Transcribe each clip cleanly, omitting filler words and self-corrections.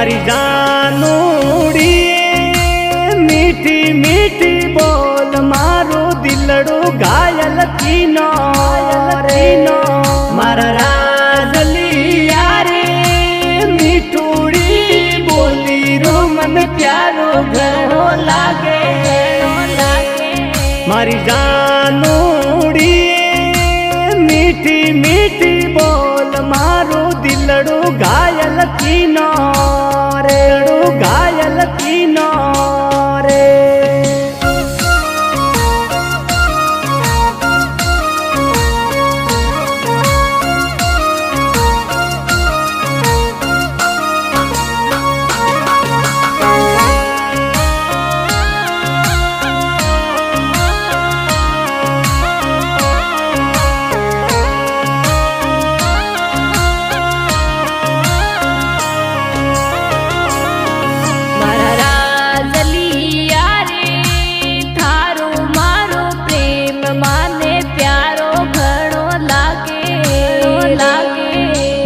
मारी जानूड़ी मीठी मीठी बोल मारो दिलड़ो घायल कीनो मारा राजलिया रे मीठूड़ी बोली रो मन प्यारो घरो लागे मारी जानूड़ी मीठी मीठी बोल मारो दिलड़ो घायल कीनो घायल कीनो रे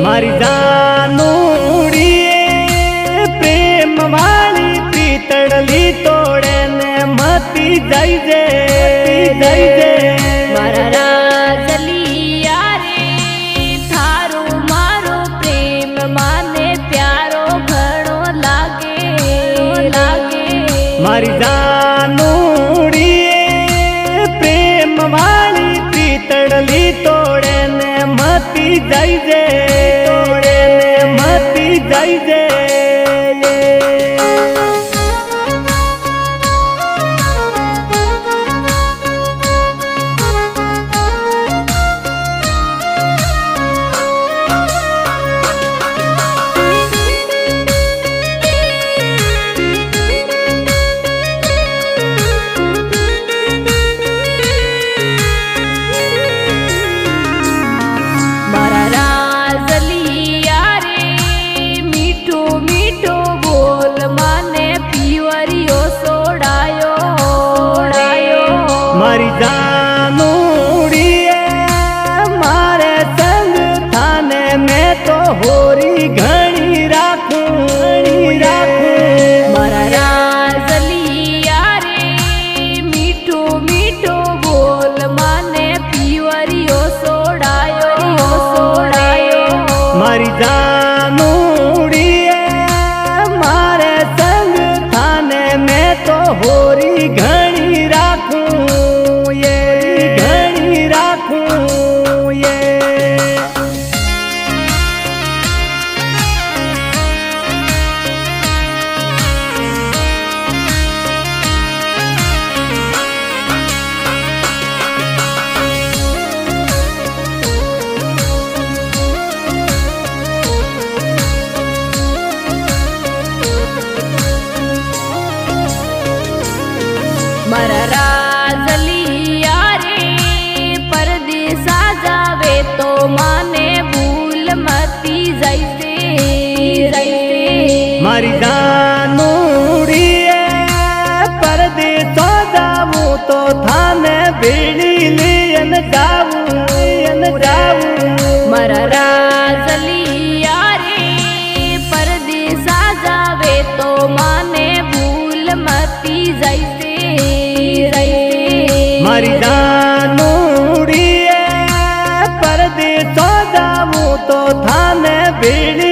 मारी जानूड़ी प्रेम वाली पीतड़ली तोड़े ने मती जाई जे मारा राजलिया रे थारो मारो प्रेम माने प्यारो घणो लागे मारी जानूड़ी प्रेम वाली पीतड़ली तोड़े ने मती जाई जे जाई जे मारी जानूड़ी मारे संग थाने में तो होरी घणी राखूं मारा राजलिया रे मीठो मीठो बोल माने पिवरियो सोड़ायो मारी जानूड़ी मारे संग थाने में तो होरी घणी राखूं मारा राजलिया रे परदेसा जावे तो माने भूल मती जाइते मारी जानूड़ी परदेसो जाऊं तो थाने बीड़ी लियन जाऊं मारा राजलिया रे परदेसा जावे तो माने भूल मती जाइते मारी जानूड़ी परदेसो जाऊं तो थाने बीड़ी